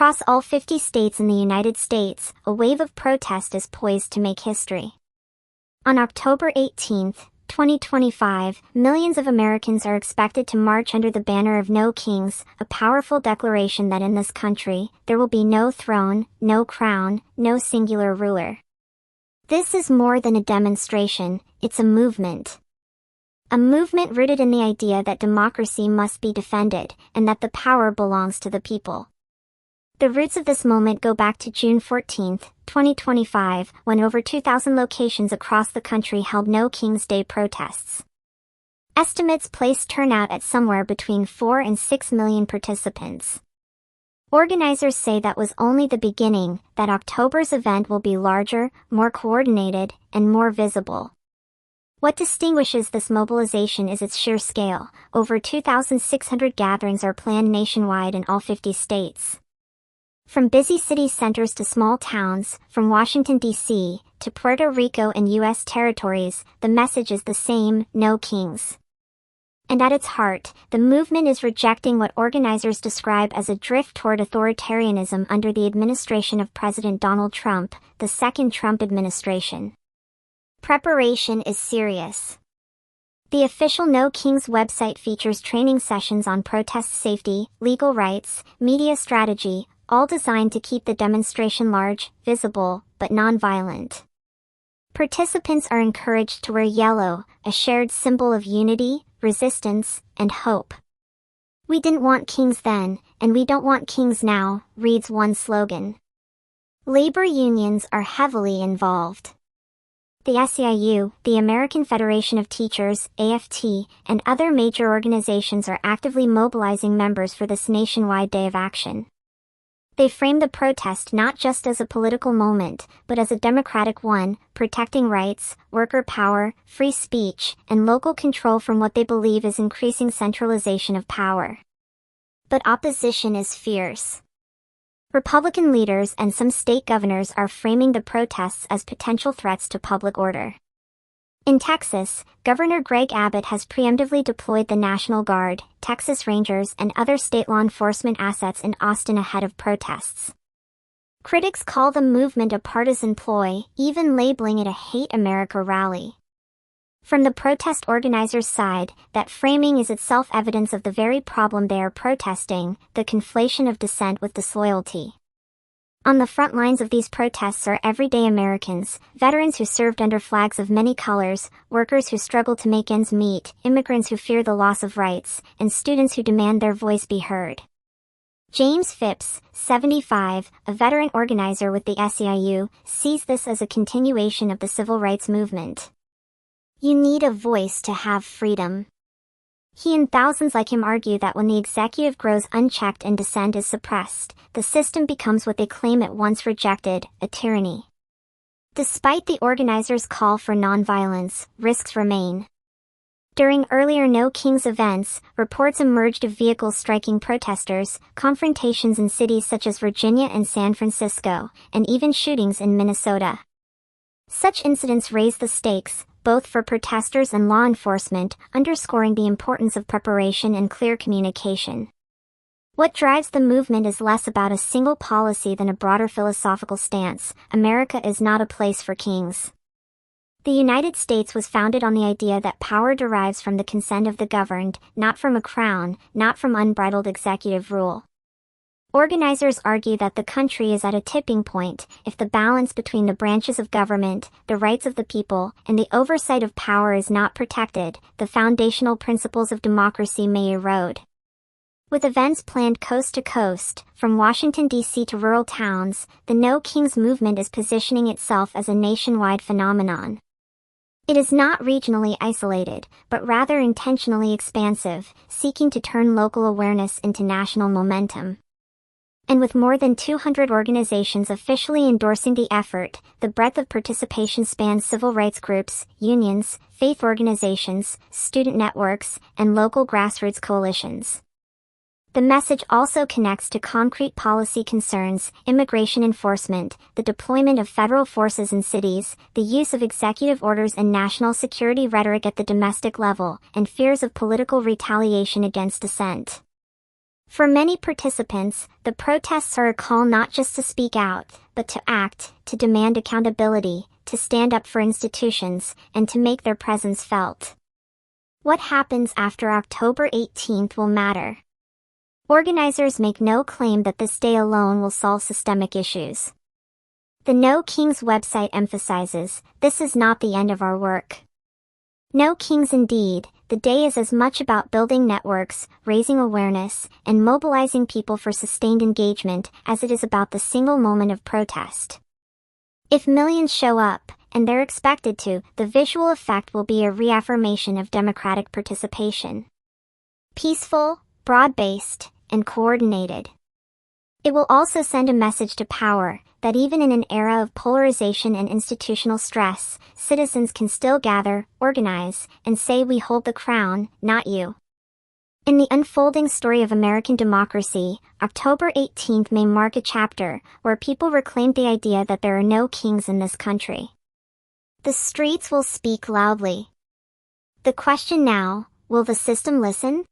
Across all 50 states in the United States, a wave of protest is poised to make history. On October 18, 2025, millions of Americans are expected to march under the banner of No Kings, a powerful declaration that in this country, there will be no throne, no crown, no singular ruler. This is more than a demonstration, it's a movement. A movement rooted in the idea that democracy must be defended, and that the power belongs to the people. The roots of this moment go back to June 14, 2025, when over 2,000 locations across the country held No Kings Day protests. Estimates place turnout at somewhere between 4 and 6 million participants. Organizers say that was only the beginning, that October's event will be larger, more coordinated, and more visible. What distinguishes this mobilization is its sheer scale. Over 2,600 gatherings are planned nationwide in all 50 states. From busy city centers to small towns, from Washington, D.C. to Puerto Rico and U.S. territories, the message is the same: No Kings. And at its heart, the movement is rejecting what organizers describe as a drift toward authoritarianism under the administration of President Donald Trump, the second Trump administration. Preparation is serious. The official No Kings website features training sessions on protest safety, legal rights, media strategy, all designed to keep the demonstration large, visible, but non-violent. Participants are encouraged to wear yellow, a shared symbol of unity, resistance, and hope. "We didn't want kings then, and we don't want kings now," reads one slogan. Labor unions are heavily involved. The SEIU, the American Federation of Teachers, AFT, and other major organizations are actively mobilizing members for this nationwide day of action. They frame the protest not just as a political moment, but as a democratic one, protecting rights, worker power, free speech, and local control from what they believe is increasing centralization of power. But opposition is fierce. Republican leaders and some state governors are framing the protests as potential threats to public order. In Texas, Governor Greg Abbott has preemptively deployed the National Guard, Texas Rangers, and other state law enforcement assets in Austin ahead of protests. Critics call the movement a partisan ploy, even labeling it a Hate America rally. From the protest organizers' side, that framing is itself evidence of the very problem they are protesting, the conflation of dissent with disloyalty. On the front lines of these protests are everyday Americans, veterans who served under flags of many colors, workers who struggle to make ends meet, immigrants who fear the loss of rights, and students who demand their voice be heard. James Phipps, 75, a veteran organizer with the SEIU, sees this as a continuation of the civil rights movement. "You need a voice to have freedom." He and thousands like him argue that when the executive grows unchecked and dissent is suppressed, the system becomes what they claim it once rejected, a tyranny. Despite the organizers' call for nonviolence, risks remain. During earlier No Kings events, reports emerged of vehicles striking protesters, confrontations in cities such as Virginia and San Francisco, and even shootings in Minnesota. Such incidents raise the stakes, both for protesters and law enforcement, underscoring the importance of preparation and clear communication. What drives the movement is less about a single policy than a broader philosophical stance: America is not a place for kings. The United States was founded on the idea that power derives from the consent of the governed, not from a crown, not from unbridled executive rule. Organizers argue that the country is at a tipping point if the balance between the branches of government, the rights of the people, and the oversight of power is not protected, the foundational principles of democracy may erode. With events planned coast to coast, from Washington, D.C. to rural towns, the No Kings movement is positioning itself as a nationwide phenomenon. It is not regionally isolated, but rather intentionally expansive, seeking to turn local awareness into national momentum. And with more than 200 organizations officially endorsing the effort, the breadth of participation spans civil rights groups, unions, faith organizations, student networks, and local grassroots coalitions. The message also connects to concrete policy concerns: immigration enforcement, the deployment of federal forces in cities, the use of executive orders and national security rhetoric at the domestic level, and fears of political retaliation against dissent. For many participants, the protests are a call not just to speak out, but to act, to demand accountability, to stand up for institutions, and to make their presence felt. What happens after October 18th will matter. Organizers make no claim that this day alone will solve systemic issues. The No Kings website emphasizes, this is not the end of our work. No Kings indeed, the day is as much about building networks, raising awareness, and mobilizing people for sustained engagement as it is about the single moment of protest. If millions show up, and they're expected to, the visual effect will be a reaffirmation of democratic participation. Peaceful, broad-based, and coordinated. It will also send a message to power, that even in an era of polarization and institutional stress, citizens can still gather, organize, and say we hold the crown, not you. In the unfolding story of American democracy, October 18th may mark a chapter where people reclaim the idea that there are no kings in this country. The streets will speak loudly. The question now, will the system listen?